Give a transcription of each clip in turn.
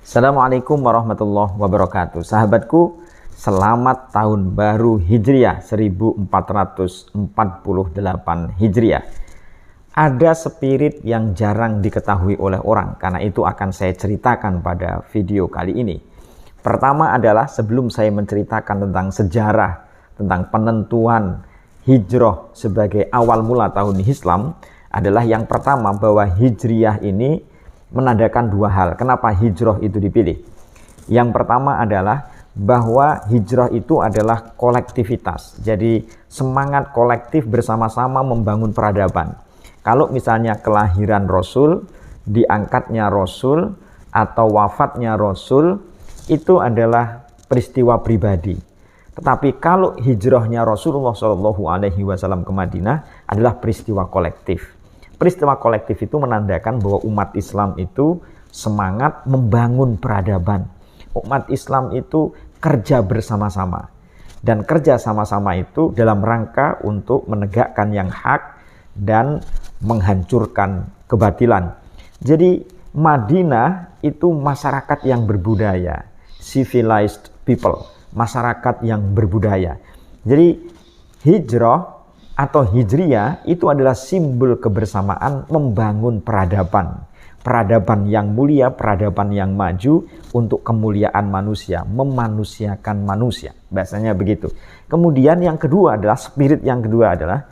Assalamualaikum warahmatullahi wabarakatuh. Sahabatku, selamat tahun baru Hijriah 1448 Hijriah. Ada spirit yang jarang diketahui oleh orang, karena itu akan saya ceritakan pada video kali ini. Pertama adalah sebelum saya menceritakan tentang sejarah, tentang penentuan hijrah sebagai awal mula tahun Islam, adalah yang pertama bahwa Hijriah ini menandakan dua hal. Kenapa hijrah itu dipilih? Yang pertama adalah bahwa hijrah itu adalah kolektivitas. Jadi semangat kolektif bersama-sama membangun peradaban. Kalau misalnya kelahiran Rasul, diangkatnya Rasul, atau wafatnya Rasul, itu adalah peristiwa pribadi. Tetapi kalau hijrahnya Rasulullah SAW ke Madinah adalah peristiwa kolektif. Peristiwa kolektif itu menandakan bahwa umat Islam itu semangat membangun peradaban. Umat Islam itu kerja bersama-sama. Dan kerja sama-sama itu dalam rangka untuk menegakkan yang hak dan menghancurkan kebatilan. Jadi Madinah itu masyarakat yang berbudaya, civilized people, masyarakat yang berbudaya. Jadi hijrah atau hijriyah itu adalah simbol kebersamaan membangun peradaban. Peradaban yang mulia, peradaban yang maju untuk kemuliaan manusia, memanusiakan manusia. Bahasanya begitu. Kemudian yang kedua adalah, spirit yang kedua adalah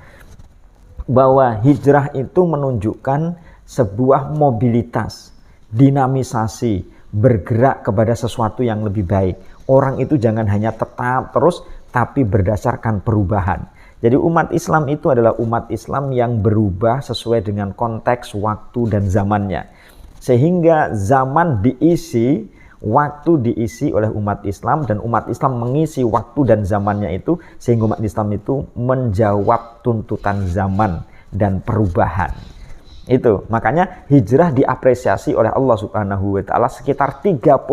bahwa hijrah itu menunjukkan sebuah mobilitas, dinamisasi, bergerak kepada sesuatu yang lebih baik. Orang itu jangan hanya tetap terus, tapi berdasarkan perubahan. Jadi umat Islam itu adalah umat Islam yang berubah sesuai dengan konteks, waktu, dan zamannya. Sehingga zaman diisi, waktu diisi oleh umat Islam, dan umat Islam mengisi waktu dan zamannya itu, sehingga umat Islam itu menjawab tuntutan zaman dan perubahan. Itu makanya hijrah diapresiasi oleh Allah Subhanahu wa Ta'ala sekitar 31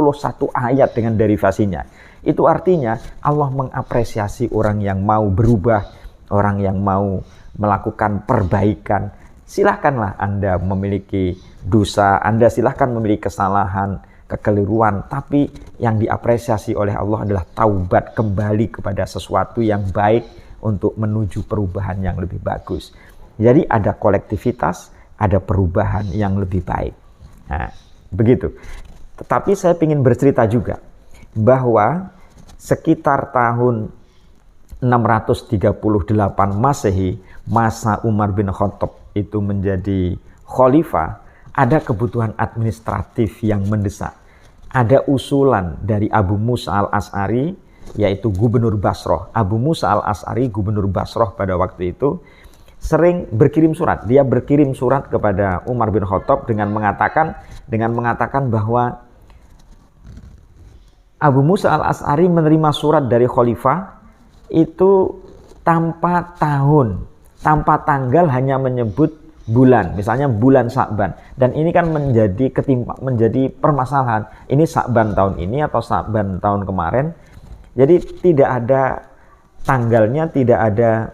ayat dengan derivasinya. Itu artinya Allah mengapresiasi orang yang mau berubah, orang yang mau melakukan perbaikan. Silahkanlah Anda memiliki dosa, Anda silahkan memiliki kesalahan, kekeliruan, tapi yang diapresiasi oleh Allah adalah taubat kembali kepada sesuatu yang baik untuk menuju perubahan yang lebih bagus. Jadi ada kolektivitas, ada perubahan yang lebih baik. Nah, begitu. Tetapi saya ingin bercerita juga bahwa sekitar tahun 638 Masehi, masa Umar bin Khattab itu menjadi khalifah, ada kebutuhan administratif yang mendesak. Ada usulan dari Abu Musa al-Asy'ari, yaitu gubernur Basrah. Abu Musa al-Asy'ari, gubernur Basrah pada waktu itu, sering berkirim surat. Dia berkirim surat kepada Umar bin Khattab dengan mengatakan bahwa Abu Musa al-Asy'ari menerima surat dari khalifah itu tanpa tahun, tanpa tanggal, hanya menyebut bulan, misalnya bulan Sya'ban. Dan ini kan menjadi permasalahan. Ini Sya'ban tahun ini atau Sya'ban tahun kemarin. Jadi tidak ada tanggalnya, tidak ada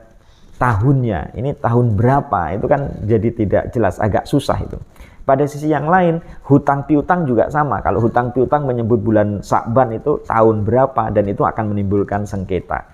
tahunnya. Ini tahun berapa? Itu kan jadi tidak jelas, agak susah itu. Pada sisi yang lain, hutang piutang juga sama. Kalau hutang piutang menyebut bulan Sya'ban itu tahun berapa, dan itu akan menimbulkan sengketa.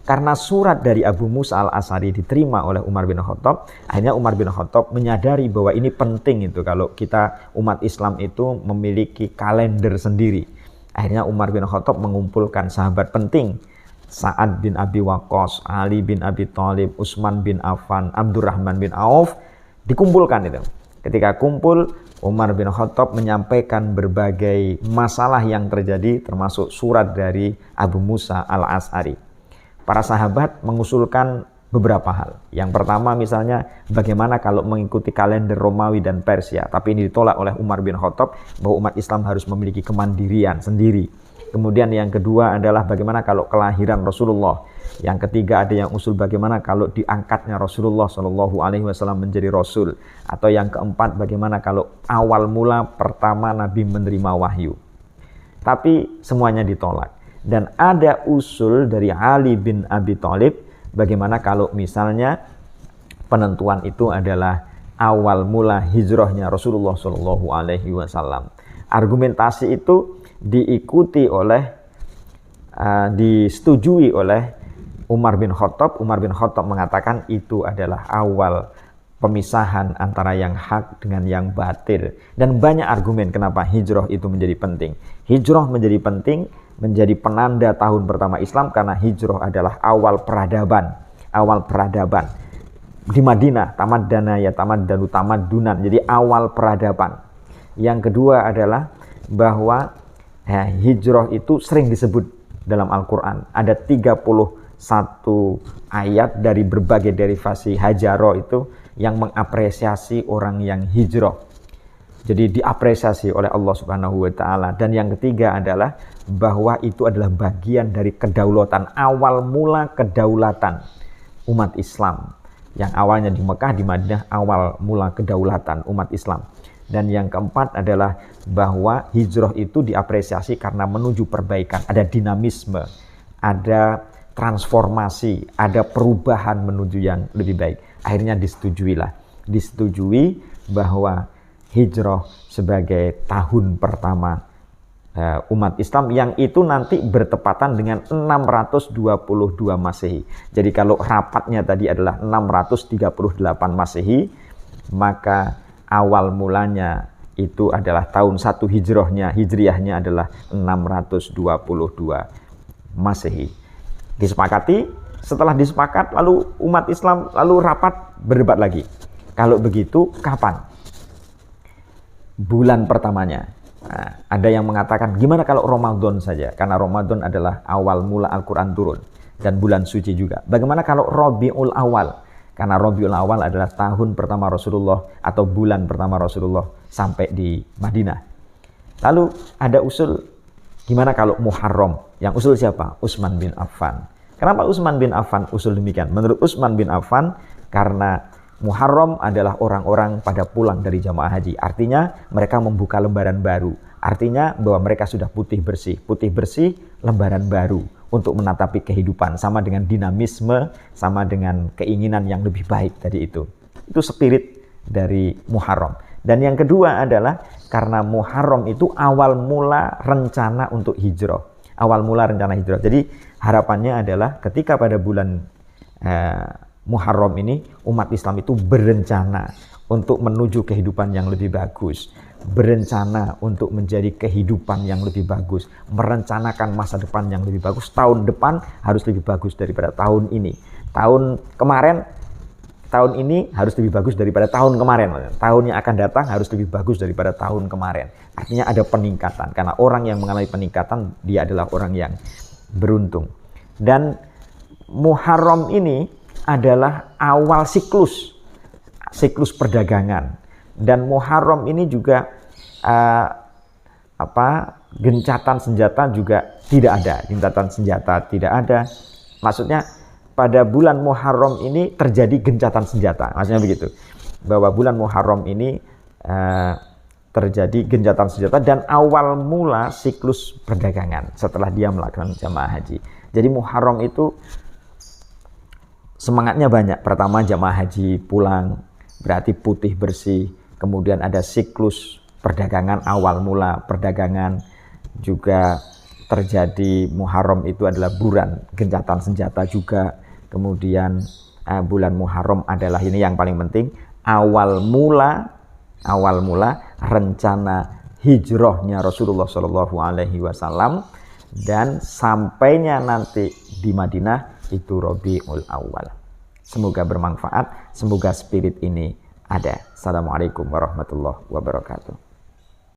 Karena surat dari Abu Musa al-Asy'ari diterima oleh Umar bin Khattab, akhirnya Umar bin Khattab menyadari bahwa ini penting itu kalau kita umat Islam itu memiliki kalender sendiri. Akhirnya Umar bin Khattab mengumpulkan sahabat penting, Sa'ad bin Abi Waqqas, Ali bin Abi Thalib, Utsman bin Affan, Abdurrahman bin Auf, dikumpulkan itu. Ketika kumpul, Umar bin Khattab menyampaikan berbagai masalah yang terjadi, termasuk surat dari Abu Musa al-Asy'ari. Para sahabat mengusulkan beberapa hal. Yang pertama misalnya, bagaimana kalau mengikuti kalender Romawi dan Persia. Tapi ini ditolak oleh Umar bin Khattab, bahwa umat Islam harus memiliki kemandirian sendiri. Kemudian yang kedua adalah bagaimana kalau kelahiran Rasulullah. Yang ketiga ada yang usul bagaimana kalau diangkatnya Rasulullah SAW menjadi Rasul. Atau yang keempat bagaimana kalau awal mula pertama Nabi menerima wahyu. Tapi semuanya ditolak. Dan ada usul dari Ali bin Abi Thalib, bagaimana kalau misalnya penentuan itu adalah awal mula hijrahnya Rasulullah SAW. argumentasi itu diikuti oleh disetujui oleh Umar bin Khattab. Umar bin Khattab mengatakan itu adalah awal pemisahan antara yang hak dengan yang batil. Dan banyak argumen kenapa hijrah itu menjadi penting. Hijrah menjadi penting, menjadi penanda tahun pertama Islam karena hijrah adalah awal peradaban. Awal peradaban. Di Madinah, tamaddana ya tamaddanu tamaddunan. Jadi awal peradaban. Yang kedua adalah bahwa hijrah itu sering disebut dalam Al-Quran. Ada 31 ayat dari berbagai derivasi hajaro itu yang mengapresiasi orang yang hijrah. Jadi diapresiasi oleh Allah Subhanahu wa taala. Dan yang ketiga adalah bahwa itu adalah bagian dari kedaulatan, awal mula kedaulatan umat Islam. Yang awalnya di Mekah, di Madinah, awal mula kedaulatan umat Islam. Dan yang keempat adalah bahwa hijrah itu diapresiasi karena menuju perbaikan. Ada dinamisme, ada transformasi, ada perubahan menuju yang lebih baik. Akhirnya disetujui bahwa hijrah sebagai tahun pertama umat Islam yang itu nanti bertepatan dengan 622 Masehi. Jadi kalau rapatnya tadi adalah 638 Masehi, maka awal mulanya itu adalah tahun 1 hijriahnya adalah 622 Masehi. Disepakati. Setelah disepakat, lalu umat Islam lalu rapat berdebat lagi. Kalau begitu, kapan bulan pertamanya? Nah, ada yang mengatakan, gimana kalau Ramadan saja? Karena Ramadan adalah awal mula Al-Quran turun. Dan bulan suci juga. Bagaimana kalau Rabiul Awal? Karena Rabiul Awal adalah tahun pertama Rasulullah atau bulan pertama Rasulullah sampai di Madinah. Lalu ada usul, gimana kalau Muharram? Yang usul siapa? Utsman bin Affan. Kenapa Utsman bin Affan usul demikian? Menurut Utsman bin Affan, karena Muharram adalah orang-orang pada pulang dari jamaah haji. Artinya mereka membuka lembaran baru. Artinya bahwa mereka sudah putih bersih. Putih bersih, lembaran baru untuk menatapi kehidupan. Sama dengan dinamisme, sama dengan keinginan yang lebih baik tadi itu. Itu spirit dari Muharram. Dan yang kedua adalah karena Muharram itu awal mula rencana untuk hijrah. Awal mula rencana hijrah. Jadi harapannya adalah ketika pada bulan Muharram ini umat Islam itu berencana untuk menuju kehidupan yang lebih bagus, berencana untuk menjadi kehidupan yang lebih bagus, merencanakan masa depan yang lebih bagus. Tahun depan harus lebih bagus daripada tahun ini. Tahun ini harus lebih bagus daripada tahun kemarin. Tahun yang akan datang harus lebih bagus daripada tahun kemarin. Artinya ada peningkatan. Karena orang yang mengalami peningkatan, dia adalah orang yang beruntung. Dan Muharram ini adalah awal siklus perdagangan. Dan Muharram ini juga gencatan senjata juga tidak ada. Gencatan senjata tidak ada. Maksudnya pada bulan Muharram ini terjadi gencatan senjata. Maksudnya begitu. Bahwa bulan Muharram ini terjadi gencatan senjata dan awal mula siklus perdagangan setelah dia melakukan jamaah haji. Jadi Muharram itu semangatnya banyak. Pertama jamaah haji pulang, berarti putih bersih. Kemudian ada siklus perdagangan, awal mula perdagangan. Juga terjadi Muharram itu adalah bulan gencatan senjata juga. Kemudian bulan Muharram adalah ini yang paling penting, awal mula rencana hijrahnya Rasulullah SAW dan sampainya nanti di Madinah itu Rabiul Awal. Semoga bermanfaat, semoga spirit ini ada. Assalamualaikum warahmatullahi wabarakatuh.